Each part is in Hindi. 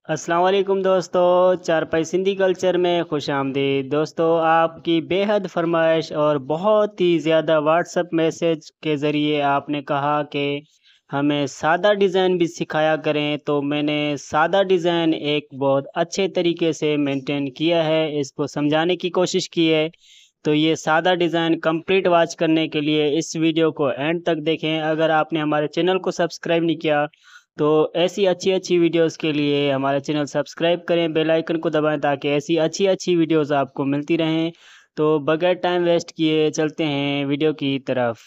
अस्सलाम वालेकुम दोस्तों, चारपाई सिंधी कल्चर में खुश आमदीद। दोस्तों, आपकी बेहद फरमाइश और बहुत ही ज़्यादा व्हाट्सएप मैसेज के ज़रिए आपने कहा कि हमें सादा डिज़ाइन भी सिखाया करें, तो मैंने सादा डिज़ाइन एक बहुत अच्छे तरीके से मेंटेन किया है, इसको समझाने की कोशिश की है। तो ये सादा डिज़ाइन कंप्लीट वॉच करने के लिए इस वीडियो को एंड तक देखें। अगर आपने हमारे चैनल को सब्सक्राइब नहीं किया तो ऐसी अच्छी-अच्छी वीडियोस के लिए हमारा चैनल सब्सक्राइब करें, बेल आइकन को दबाएँ ताकि ऐसी अच्छी-अच्छी वीडियोस आपको मिलती रहें। तो बगैर टाइम वेस्ट किए चलते हैं वीडियो की तरफ।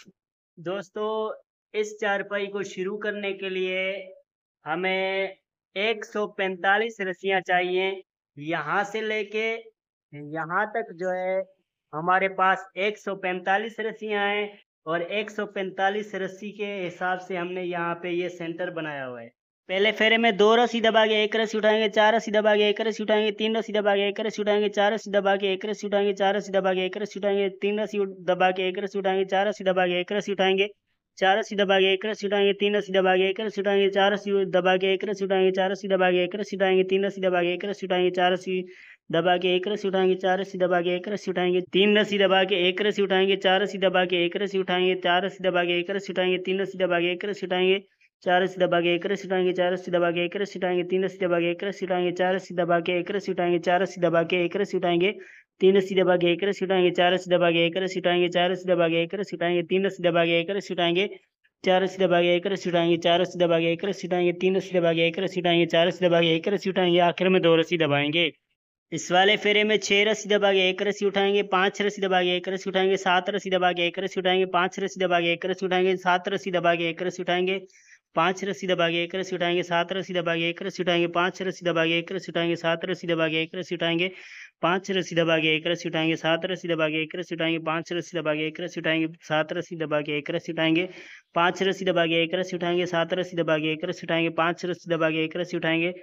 दोस्तों, इस चारपाई को शुरू करने के लिए हमें 145 रस्सियाँ चाहिए। यहाँ से लेके यहाँ तक जो है हमारे पास 145 रस्सियाँ हैं और 145 रस्सी के हिसाब से हमने यहाँ पे ये सेंटर बनाया हुआ है। पहले फेरे में 2 रस्सी दबा के 1 रस्सी उठाएँगे, 4 रस्सी दबा के 1 रस्सी उठाएँगे, 3 रस्सी दबा के 1 रस्सी उठाएँगे, 4 रस्सी दबा के 1 रस्सी उठाएँगे, 4 रस्सी दबा के 1 रस्सी उठाएँगे, 3 रस्सी दबा के 1 रस्सी उठाएँगे, 4 रस्सी दबा के 1 रस्सी उठाएँगे, 4 रस्सी दबा के 1 रस्सी उठाएँगे, 3 रस्सी दबा के 1 रस्सी उठाएँगे, 4 रस्सी दबा के 1 रस्सी उठाएँगे, 4 रस्सी दबा के 1 रस्सी उठाएँगे, 3 रस्सी दबा के 1 रस्सी उठाएँगे, 4 रस्सी दबा के 1 रस्सी उठाएँगे, 4 रस्सी दबा के 1 रस्सी उठाएँगे, 3 रस्सी दबा के 1 रस्सी उठाएँगे, 4 रस्सी दबा के 1 रस्सी उठाएँगे, 4 रस्सी दबा के 1 रस्सी उठाएँगे, 3 रस्सी दबा के 1 रस्सी उठाएँगे, 4 रस्सी दबा के 1 रस्सी उठाएँगे, 4 रस्सी दबा के 1 रस्सी उठाएँगे, 3 रस्सी दबा के 1 रस्सी उठाएँगे, 4 रस्सी दबा के 1 रस्सी उठाएँगे, 4 रस्सी दबा के 1 रस्सी उठाएँगे, 3 रस्सी दबा के 1 रस्सी उठाएँगे, 4 रस्सी दबा के 1 रस्सी उठाएँगे, 4 रस्सी दबा के 1 रस्सी उठाएँगे, 3 रस्सी दबा के 1 रस्सी उठाएँगे, 4 रस्सी दबा के 1 रस्सी उठाएँगे, 4 रस्सी दबा के 1 रस्सी उठाएँगे, 3 रस्सी दबा के 1 रस्सी उठाएँगे, 4 रस्सी दबा के 1 रस्सी उठाएँगे, आखिर में 2 रस्सी दबाएँगे। इस वाले फेरे में 6 रस्सी दबा के 1 रस्सी उठाएँगे, 5 रस्सी दबा के 1 रस्सी उठाएँगे, 7 रस्सी दबा के 1 रस्सी उठाएँगे, 5 रस्सी दबा के 1 रस्सी उठाएँगे, 7 रस्सी दबा के 1 रस्सी उठाएँगे, 5 रस्सी दबा के 1 रस्सी उठाएँगे, 7 रस्सी दबा के 1 रस्सी उठाएँगे, 5 रस्सी दबा के 1 रस्सी उठाएँगे, 7 रस्सी दबा के 1 रस्सी उठाएँगे, 5 रस्सी दबा के 1 रस्सी उठाएँगे, 7 रस्सी दबा के 1 रस्सी उठाएँगे, 5 रस्सी दबा के 1 रस्सी उठाएँगे, 7 रस्सी दबा के 1 रस्सी उठाएँगे, 5 रस्सी दबा के 1 रस्सी उठाएँगे, 7 रस्सी दबा के 1 रस्सी उठाएँगे, 5 रस्सी दबा के 1 रस्सी उठाएँगे,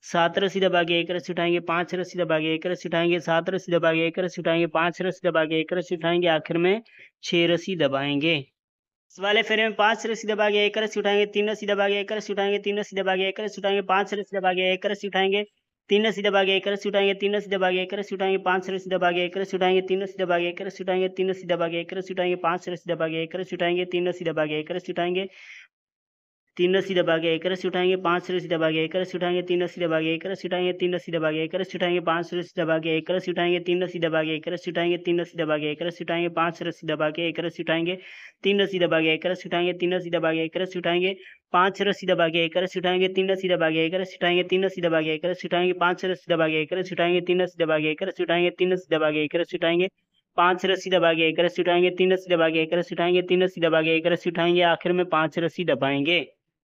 7 रस्सी दबा के 1 रस्सी उठाएँगे, 5 रस्सी दबा के 1 रस्सी उठाएँगे, 7 रस्सी दबा के 1 रस्सी उठाएँगे, 5 रस्सी दबा के 1 रस्सी उठाएँगे, आखिर में 6 रस्सी दबाएँगे। इस वाले फेरे में 5 रस्सी दबा के 1 रस्सी उठाएँगे, 3 रस्सी दबा के 1 रस्सी उठाएँगे, 3 रस्सी दबा के 1 रस्सी उठाएँगे, 5 रस्सी दबा के 1 रस्सी उठाएँगे, 3 रस्सी दबा के 1 रस्सी उठाएँगे, 3 रस्सी दबा के 1 रस्सी उठाएँगे, 5 रस्सी दबा के 1 रस्सी उठाएँगे, 3 रस्सी दबा के 1 रस्सी उठाएँगे, 3 रस्सी दबा के 1 रस्सी उठाएँगे, 5 रस्सी दबा के 1 रस्सी उठाएँगे, 3 रस्सी दबा के 1 रस्सी उठाएँगे, 3 रस्सी दबा के 1 रस्सी उठाएँगे, 5 रस्सी दबा के 1 रस्सी उठाएँगे, 3 रस्सी दबा के 1 रस्सी उठाएँगे, 3 रस्सी दबा के 1 रस्सी उठाएँगे, 5 रस्सी दबा के 1 रस्सी उठाएँगे, 3 रस्सी दबा के 1 रस्सी उठाएँगे, 3 रस्सी दबा के 1 रस्सी उठाएँगे, 5 रस्सी दबा के 1 रस्सी उठाएँगे, 3 रस्सी दबा के 1 रस्सी उठाएँगे, 3 रस्सी दबा के 1 रस्सी उठाएँगे, 5 रस्सी दबा के 1 रस्सी उठाएँगे, 3 रस्सी दबा के 1 रस्सी उठाएँगे, 3 रस्सी दबा के 1 रस्सी उठाएँगे, 5 रस्सी दबा के 1 रस्सी उठाएँगे, 3 रस्सी दबा के 1 रस्सी उठाएँगे, 3 रस्सी दबा के 1 रस्सी उठाएँगे, 5 रस्सी दबा के 1 रस्सी उठाएँगे, 3 रस्सी दबा के 1 रस्सी उठाएँगे, 3 रस्सी दबा के 1 रस्सी उठाएँगे, आखिर में 5 रस्सी दबाएँगे।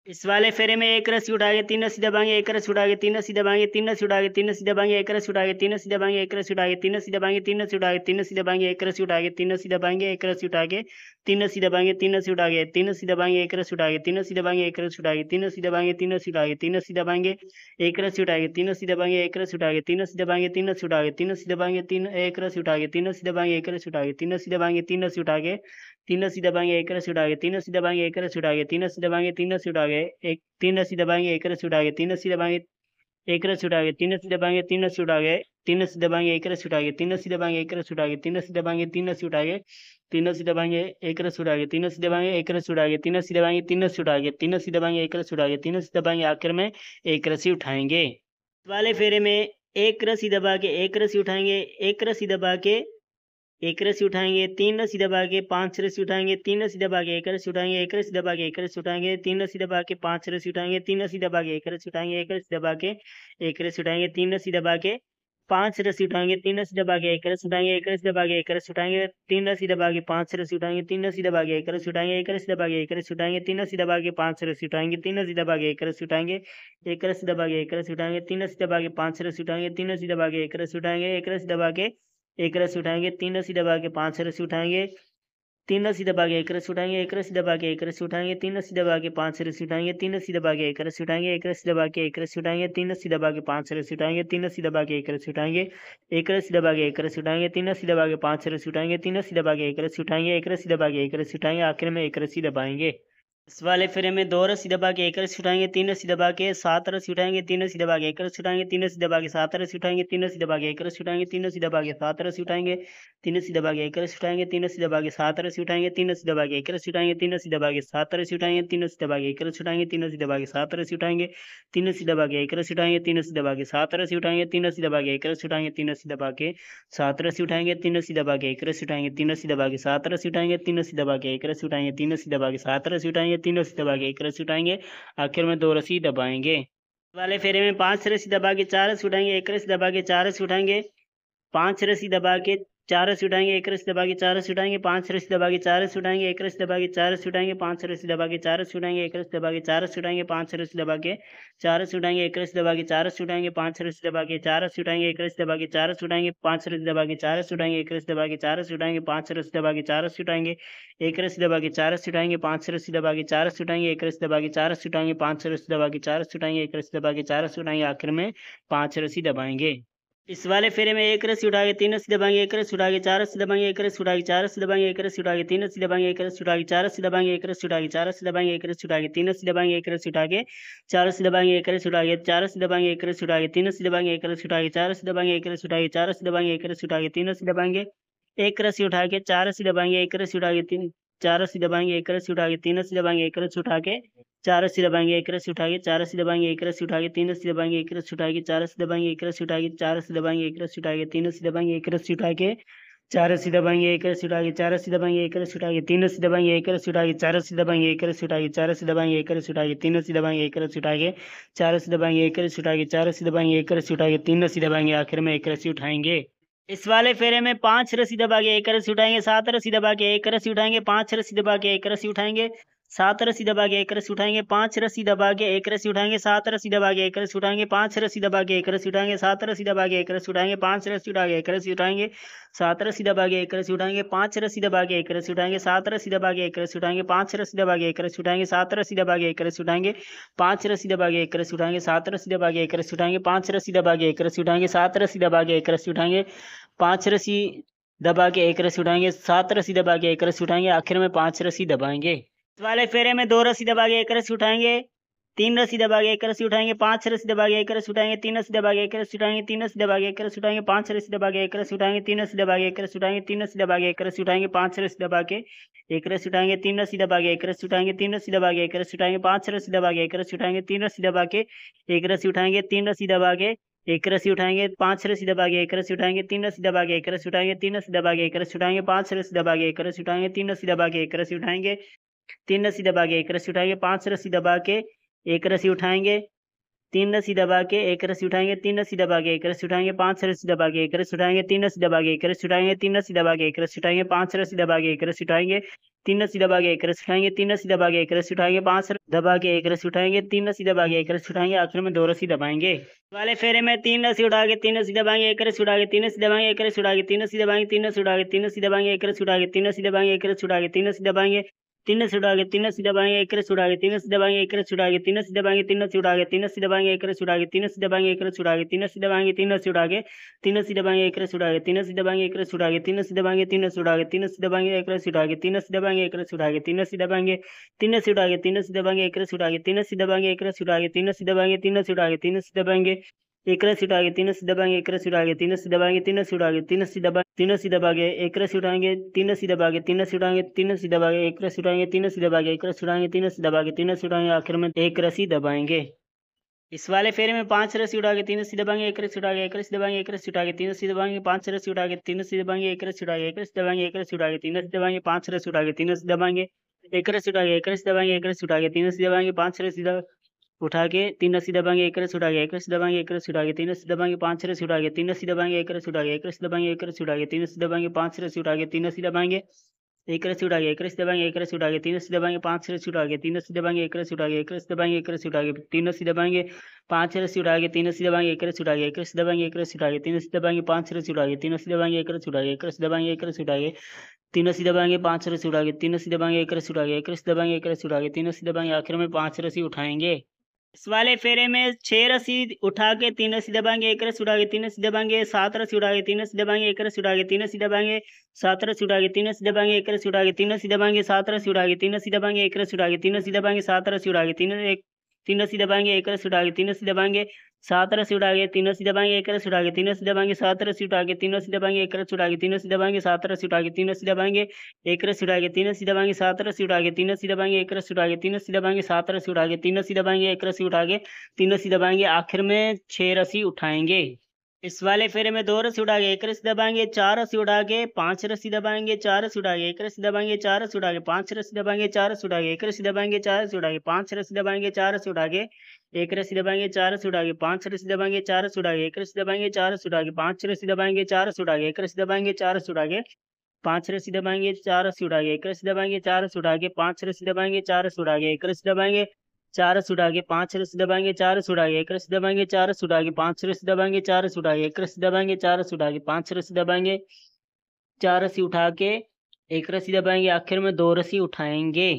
इस वाले फेरे में 1 रस्सी उठा के 3 रस्सी दबाएँगे, 1 रस्सी उठा के 3 रस्सी दबाएँगे, 3 रस्सी उठा के 3 रस्सी दबाएँगे, 1 रस्सी उठा के 3 रस्सी दबाएँगे, 1 रस्सी उठा के 3 रस्सी दबाएँगे, 3 रस्सी उठा के 3 रस्सी दबाएँगे, 1 रस्सी उठा के 3 रस्सी दबाएँगे, 1 रस्सी उठा के 3 रस्सी दबाएँगे, 3 रस्सी उठा के 3 रस्सी दबाएँगे, 1 रस्सी उठा के 3 रस्सी दबाएँगे, 1 रस्सी उठा के 3 रस्सी दबाएँगे, 3 रस्सी उठा के 3 रस्सी दबाएँगे, 1 रस्सी उठा के 3 रस्सी दबाएँगे, 1 रस्सी उठा के 3 रस्सी दबाएँगे, 3 रस्सी उठा के 3 रस्सी दबाएँगे, 3 1 रस्सी उठा के 3 रस्सी दबाएँगे, 1 रस्सी उठा के 3 रस्सी दबाएँगे, 3 रस्सी उठा के 3 रस्सी दबाएँगे, 1 रस्सी उठा के 3 रस्सी दबाएँगे, 1 रस्सी उठा के 3 रस्सी दबाएँगे, 3 रस्सी उठा के 1 3 रस्सी दबाएँगे, 1 रस्सी उठा के 3 रस्सी दबाएँगे, 1 रस्सी उठा के 3 रस्सी दबाएँगे, 3 रस्सी उठा के 3 रस्सी दबाएँगे, 1 रस्सी उठा के 3 रस्सी दबाएँगे, 1 रस्सी उठा के 3 रस्सी दबाएँगे, 3 रस्सी उठा के 3 रस्सी दबाएँगे, 1 रस्सी उठा के 3 रस्सी दबाएँगे, 1 रस्सी उठा के 3 रस्सी दबाएँगे, 3 रस्सी उठा के 3 रस्सी दबाएँगे, 1 रस्सी उठा के 3 रस्सी दबाएँगे, आखिर में 1 रस्सी उठाएँगे। इस वाले फेरे में 1 रस्सी दबा के 1 रस्सी उठाएँगे, 1 रस्सी दबा के 1 रस्सी उठाएँगे, 3 रस्सी दबा के 5 रस्सी उठाएँगे, 3 रस्सी दबा के 1 रस्सी उठाएँगे, 1 रस्सी दबा के 1 रस्सी उठाएँगे, 3 रस्सी दबा के 5 रस्सी उठाएँगे, 3 रस्सी दबा के 1 रस्सी उठाएँगे, 1 रस्सी दबा के 1 रस्सी उठाएँगे, 3 रस्सी दबा के 5 रस्सी उठाएँगे, 3 रस्सी दबा के 1 रस्सी उठाएँगे, 1 रस्सी दबा के 1 रस्सी उठाएँगे, 3 रस्सी दबा के 5 रस्सी उठाएँगे, 3 रस्सी दबा के 1 रस्सी उठाएँगे, 1 रस्सी दबा के 1 रस्सी उठाएँगे, 3 रस्सी दबा के 5 रस्सी उठाएँगे, 3 रस्सी दबा के 1 रस्सी उठाएँगे, 1 रस्सी दबा के 1 रस्सी उठाएँगे, 3 रस्सी दबा के 5 रस्सी उठाएँगे, 3 रस्सी दबा के 1 रस्सी उठाएँगे, 1 रस्सी दबा के 1 रस्सी उठाएँगे, 3 रस्सी दबा के 5 रस्सी उठाएँगे, 3 रस्सी दबा के 1 रस्सी उठाएँगे, 1 रस्सी दबा के 1 रस्सी उठाएँगे, 3 रस्सी दबा के 5 रस्सी उठाएँगे, 3 रस्सी दबा के 1 रस्सी उठाएँगे, 1 रस्सी दबा के 1 रस्सी उठाएँगे, 3 रस्सी दबा के 5 रस्सी उठाएँगे, 3 रस्सी दबा के 1 रस्सी उठाएँगे, 1 रस्सी दबा के 1 रस्सी उठाएँगे, 3 रस्सी दबा के 5 रस्सी उठाएँगे, 3 रस्सी दबा के 1 रस्सी उठाएँगे, 1 रस्सी दबा के 1 रस्सी उठाएँगे, आखिर में 1 रस्सी दबाएँगे। इस वाले फेरे में 2 रस्सी दबा के 1 रस्सी उठाएंगे, 3 रस्सी दबा के 7 रस्सी उठाएंगे, 3 रस्सी दबा के 1 रस्सी उठाएंगे, 3 रस्सी दबा के 7 रस्सी उठाएंगे, 3 रस्सी दबा के 1 रस्सी उठाएंगे, 3 रस्सी दबा के 7 रस्सी उठाएंगे, 3 रस्सी दबा के 1 रस्सी उठाएंगे, 3 रस्सी दबा के 7 रस्सी उठाएंगे, 3 रस्सी दबा के 1 रस्सी उठाएंगे, 3 रस्सी दबा के 7 रस्सी उठाएंगे, 3 रस्सी दबा के 1 रस्सी उठाएंगे, 3 रस्सी दबा के 7 रस्सी उठाएंगे, 3 रस्सी दबा के 1 रस्सी उठाएंगे, 3 रस्सी दबा के 7 रस्सी उठाएंगे, 3 रस्सी दबा के 1 रस्सी उठाएंगे, 3 रस्सी दबा के 7 रस्सी उठाएंगे, 3 रस्सी दबा के 1 रस्सी उठाएंगे, 3 रस्सी दबा के 7 रस्सी उठाएंगे, 3 रस्सी दबा के 1 रस्सी उठाएंगे, 3 रस्सी दबा के 7 रस्सी उठाएंगे, 3 रस्सी दबा के 1 रस्सी उठाएंगे, आखिर में 2 रस्सी दबाएंगे। वाले फेरे में 5 रस्सी दबा के 4 रस्सी उठाएंगे, 1 रस्सी दबा के 4 रस्सी उठाएंगे, 5 रस्सी दबा के 4 रस्सी उठाएंगे, 1 रस्सी दबा के 4 रस्सी उठाएंगे, 5 रस्सी दबा के 4 रस्सी उठाएंगे, 1 रस्सी दबा के 4 रस्सी उठाएंगे, 5 रस्सी दबा के 4 रस्सी उठाएंगे, 1 रस्सी दबा के 4 रस्सी उठाएंगे, 5 रस्सी दबा के 4 रस्सी उठाएंगे, 1 रस्सी दबा के 4 रस्सी उठाएंगे, 5 रस्सी दबा के 4 रस्सी उठाएंगे, 1 रस्सी दबा के 4 रस्सी उठाएंगे, 5 रस्सी दबा के 4 रस्सी उठाएंगे, 1 रस्सी दबा के 4 रस्सी उठाएंगे, 5 रस्सी दबा के 4 रस्सी उठाएंगे, 1 रस्सी दबा के 4 रस्सी उठाएंगे, 5 रस्सी दबा के 4 रस्सी उठाएंगे, 1 रस्सी दबा के 4 रस्सी उठाएंगे, 5 रस्सी दबा के 4 रस्सी उठाएंगे, 1 रस्सी दबा के 4 रस्सी उठाएंगे, आखिर में 5 रस्सी दबाएंगे। इस वाले फेरे में 1 रस्सी उठा के 3 रस्सी दबाएंगे, 1 रस्सी उठा के 4 रस्सी दबाएंगे, 1 रस्सी उठा के 4 रस्सी दबाएंगे, 1 रस्सी उठा के 3 रस्सी दबाएंगे, 1 रस्सी उठा के 4 रस्सी दबाएंगे, 1 रस्सी उठा के 4 रस्सी दबाएंगे, 1 रस्सी उठा के 3 रस्सी दबाएंगे, 1 रस्सी उठा के 4 रस्सी दबाएंगे, 1 रस्सी उठा के 4 रस्सी दबाएंगे, 1 रस्सी उठा के 3 रस्सी दबाएंगे, 1 रस्सी उठा के 4 रस्सी दबाएंगे, 1 रस्सी उठा के 4 रस्सी दबाएंगे, 1 रस्सी उठा के 3 रस्सी दबाएंगे, 1 रस्सी उठा के 4 रस्सी दबाएंगे, 1 रस्सी उठा के 3 4 रस्सी दबाएंगे, 1 रस्सी उठा के 3 रस्सी दबाएंगे, 1 रस्सी उठा के 4 रस्सी दबाएंगे, 1 रस्सी उठा के 4 रस्सी दबाएंगे, 1 रस्सी उठा के 3 रस्सी दबाएंगे, 1 रस्सी उठा के 4 रस्सी दबाएंगे, 1 रस्सी उठा के 4 रस्सी दबाएंगे, 1 रस्सी उठा के 3 रस्सी दबाएंगे, 1 रस्सी उठा के 4 रस्सी दबाएंगे, 1 रस्सी उठा के 4 रस्सी दबाएंगे, 1 रस्सी उठा के 3 रस्सी दबाएंगे, 1 रस्सी उठा के 4 रस्सी दबाएंगे, 1 रस्सी उठा के 4 रस्सी दबाएंगे, 1 रस्सी उठा के 3 रस्सी दबाएंगे, 1 रस्सी उठा के 4 रस्सी दबाएंगे, 1 रस्सी उठा के 4 रस्सी दबाएंगे, 1 रस्सी उठा के 3 रस्सी दबाएंगे, आखिर में 1 रस्सी उठाएंगे। इस वाले फेरे में 5 रस्सी दबा के 1 रस्सी उठाएंगे, 7 रस्सी दबा के 1 रस्सी उठाएंगे, 5 रस्सी दबा के 1 रस्सी उठाएंगे, 7 रस्सी दबा के 1 रस्सी उठाएंगे, 5 रस्सी दबा के 1 रस्सी उठाएंगे, 7 रस्सी दबा के 1 रस्सी उठाएंगे, 5 रस्सी दबा के 1 रस्सी उठाएंगे, 7 रस्सी दबा के 1 रस्सी उठाएंगे, 5 रस्सी उठा के 1 रस्सी उठाएंगे, 7 रस्सी दबा के 1 रस्सी उठाएंगे, 5 रस्सी दबा के 1 रस्सी उठाएंगे, 7 रस्सी दबा के 1 रस्सी उठाएंगे, 5 रस्सी दबा के 1 रस्सी उठाएंगे, 7 रस्सी दबा के 1 रस्सी उठाएंगे, 5 रस्सी दबा के 1 रस्सी उठाएंगे, 7 रस्सी दबा के 1 रस्सी उठाएंगे, 5 रस्सी दबा के 1 रस्सी उठाएंगे, 7 रस्सी दबा के 1 रस्सी उठाएंगे, 5 रस्सी दबा के 1 रस्सी उठाएंगे, 7 रस्सी दबा के 1 रस्सी उठाएंगे, आखिर में 5 रस्सी दबाएंगे। इस वाले फेरे में 2 रस्सी दबा के 1 रस्सी उठाएंगे, 3 रस्सी दबा के 1 रस्सी उठाएंगे, 5 रस्सी दबा के 1 रस्सी उठाएंगे, 3 रस्सी दबा के 1 रस्सी उठाएंगे, 3 रस्सी दबा के 1 रस्सी उठाएंगे, 5 रस्सी दबा के 1 रस्सी उठाएंगे, 3 रस्सी दबा के 1 रस्सी उठाएंगे, 3 रस्सी दबा के 1 रस्सी उठाएंगे, 5 रस्सी दबा के 1 रस्सी उठाएंगे, 3 रस्सी दबा के 1 रस्सी उठाएंगे, 3 रस्सी दबा के 1 रस्सी उठाएंगे, 5 रस्सी दबा के 1 रस्सी उठाएंगे, 3 रस्सी दबा के 1 रस्सी उठाएंगे, 3 रस्सी दबा के 1 रस्सी उठाएंगे, 5 रस्सी दबा के 1 रस्सी उठाएंगे, 3 रस्सी दबा के 1 रस्सी उठाएंगे, 3 रस्सी दबा के 1 रस्सी उठाएंगे, 5 रस्सी दबा के 1 रस्सी उठाएंगे, 3 रस्सी दबा के 1 रस्सी उठाएंगे, 3 रस्सी दबा के 1 रस्सी उठाएंगे, 5 रस्सी दबा के 1 रस्सी उठाएंगे, 3 रस्सी दबा के 1 रस्सी उठाएंगे, 3 रस्सी दबा के 1 रस्सी उठाएंगे, 5 रस्सी दबा के 1 रस्सी उठाएंगे, 3 रस्सी दबा के 1 रस्सी उठाएंगे, 3 रस्सी दबा के 1 रस्सी उठाएंगे, 5 रस्सी दबा के 1 रस्सी उठाएंगे, 3 रस्सी दबा के 1 रस्सी उठाएंगे, 3 रस्सी दबा के 1 रस्सी उठाएंगे, 5 दबा के 1 रस्सी उठाएंगे, 3 रस्सी दबा के 1 रस्सी उठाएंगे, आखिर में 2 रस्सी दबाएंगे। वाले फेरे में 3 रस्सी उठा के 3 रस्सी दबाएंगे, 1 रस्सी उठा के 3 रस्सी दबाएंगे, 1 रस्सी उठा के 3 रस्सी दबाएंगे, 3 रस्सी उठा के 3 रस्सी दबाएंगे, 1 रस्सी उठा के 3 रस्सी दबाएंगे, 1 रस्सी उठा के 3 रस्सी दबाएंगे, 3 रस्सी उठा के 3 रस्सी दबाएंगे, 1 रस्सी उठा के 3 रस्सी दबाएंगे, 1 रस्सी उठा के 3 रस्सी दबाएंगे, 3 रस्सी उठा के 3 रस्सी दबाएंगे, 1 रस्सी उठा के 3 रस्सी दबाएंगे, 1 रस्सी उठा के 3 रस्सी दबाएंगे, 3 रस्सी उठा के 3 रस्सी दबाएंगे, 1 रस्सी उठा के 3 रस्सी दबाएंगे, 1 रस्सी उठा के 3 रस्सी दबाएंगे, 3 रस्सी उठा के 3 रस्सी दबाएंगे, 1 रस्सी उठा के 3 रस्सी दबाएंगे, 1 रस्सी उठा के 3 रस्सी दबाएंगे, 3 रस्सी उठा के 3 रस्सी दबाएंगे, 1 रस्सी उठा के 3 रस्सी दबाएंगे, 1 रस्सी उठा के 3 रस्सी दबाएंगे, 3 रस्सी उठा के 3 रस्सी दबाएंगे, 1 रस्सी उठा के 3 रस्सी दबाएंगे, 1 रस्सी उठा के 3 रस्सी दबाएंगे, 3 रस्सी उठा के 3 रस्सी दबा 3 रस्सी दबा के 1 रस्सी उठाएंगे, 3 रस्सी दबा के 3 रस्सी उठाएंगे, 3 रस्सी दबा के 1 रस्सी उठाएंगे, 3 रस्सी दबा के 1 रस्सी उठाएंगे, 3 रस्सी दबा के 3 रस्सी उठाएंगे, आखिर में 1 रस्सी दबाएंगे। इस वाले फेरे में 5 रस्सी उठा के 3 रस्सी दबाएंगे, 1 रस्सी उठा के 1 रस्सी दबाएंगे, 1 रस्सी उठा के 3 रस्सी दबाएंगे, 5 रस्सी उठा के 3 रस्सी दबाएंगे, 1 रस्सी उठा के 1 रस्सी दबाएंगे, 1 रस्सी उठा के 3 रस्सी दबाएंगे, 5 रस्सी उठा के 3 रस्सी दबाएंगे, 1 रस्सी उठा के 1 रस्सी दबाएंगे, 1 रस्सी उठा के 3 रस्सी दबाएंगे, 5 रस्सी उठा के 3 रस्सी दबाएंगे, 1 रस्सी उठा के 1 रस्सी दबाएंगे, 1 रस्सी उठा के 3 रस्सी दबाएंगे, 5 रस्सी उठा के 3 रस्सी दबाएंगे, 1 रस्सी उठा के 1 रस्सी दबाएंगे, 1 रस्सी उठा के 3 रस्सी दबाएंगे, 5 रस्सी उठा के 3 रस्सी दबाएंगे, 1 रस्सी उठा के 1 रस्सी दबाएंगे, 1 रस्सी उठा के 3 रस्सी दबाएंगे, 5 रस्सी उठा के 3 रस्सी दबाएंगे, 1 रस्सी उठा के 1 रस्सी दबाएंगे, 1 रस्सी उठा के 3 रस्सी दबाएंगे, 5 रस्सी उठा के 3 रस्सी दबाएंगे, 1 रस्सी उठा के 1 रस्सी दबाएंगे, 1 रस्सी उठा के 3 रस्सी दबाएंगे, 5 रस्सी उठा के 3 रस्सी दबाएंगे, 1 रस्सी उठा के 1 रस्सी दबाएंगे, 1 रस्सी उठा के 3 रस्सी दबाएंगे, 5 रस्सी उठा के 3 रस्सी दबाएंगे, 1 रस्सी उठा के 1 रस्सी दबाएंगे, 1 रस्सी उठा के 3 रस्सी दबाएंगे, आखिर में 5 रस्सी उठाएंगे। इस वाले फेरे में 6 रस्सी उठा के 3 रस्सी दबाएंगे, 1 रस्सी उठा के 3 रस्सी दबाएंगे, 7 रस्सी उठा के 3 रस्सी दबाएंगे, 1 रस्सी उठा के 3 रस्सी दबाएंगे, 7 रस्सी उठा के 3 रस्सी दबाएंगे, 1 रस्सी उठा के 3 रस्सी दबाएंगे, 7 रस्सी उठा के 3 रस्सी दबाएंगे, 1 रस्सी उठा के 3 रस्सी दबाएंगे, 7 रस्सी उठा के 3 रस्सी दबाएंगे, 1 रस्सी उठा के 3 रस्सी दबाएंगे, 7 रस्सी उठा के 3 रस्सी दबाएंगे, 1 रस्सी उठा के 3 रस्सी दबाएंगे, 7 रस्सी उठा के 3 रस्सी दबाएंगे, 1 रस्सी उठा के 3 रस्सी दबाएंगे, 7 रस्सी उठा के 3 रस्सी दबाएंगे, 1 रस्सी उठा के 3 रस्सी दबाएंगे, 7 रस्सी उठा के 3 रस्सी दबाएंगे, 1 रस्सी उठा के 3 रस्सी दबाएंगे, 7 रस्सी उठा के 3 रस्सी दबाएंगे, 1 रस्सी उठा के 3 रस्सी दबाएंगे, आखिर में 6 रस्सी उठाएंगे। इस वाले फेरे में 2 रस्सी उठा के 1 रस्सी दबाएंगे, 4 रस्सी उठा के 5 रस्सी दबाएंगे, 4 रस्सी उठा के 1 रस्सी दबाएंगे, 4 रस्सी उठा के 5 रस्सी दबाएंगे, 4 रस्सी उठा के 1 रस्सी दबाएंगे, 4 रस्सी उठा के 5 रस्सी दबाएंगे, 4 रस्सी उठा के 1 रस्सी दबाएंगे, 4 रस्सी उठा के 5 रस्सी दबाएंगे, 4 रस्सी उठा के 1 रस्सी दबाएंगे, 4 रस्सी उठा के 5 रस्सी दबाएंगे, 4 रस्सी उठा के 1 रस्सी दबाएंगे, 4 रस्सी उठा के 5 रस्सी दबाएंगे, 4 रस्सी उठा के 1 रस्सी दबाएंगे, 4 रस्सी उठा के 5 रस्सी दबाएंगे, 4 रस्सी उठा के 1 रस्सी दबाएंगे, 4 रस्सी उठा के 5 रस्सी दबाएंगे, 4 रस्सी उठा के 1 रस्सी दबाएंगे, 4 रस्सी उठा के 5 रस्सी दबाएंगे, 4 रस्सी उठा के 1 रस्सी दबाएंगे, 4 रस्सी उठा के 5 रस्सी दबाएंगे, 4 रस्सी उठा के 1 रस्सी दबाएंगे, आखिर में 2 रस्सी उठाएंगे।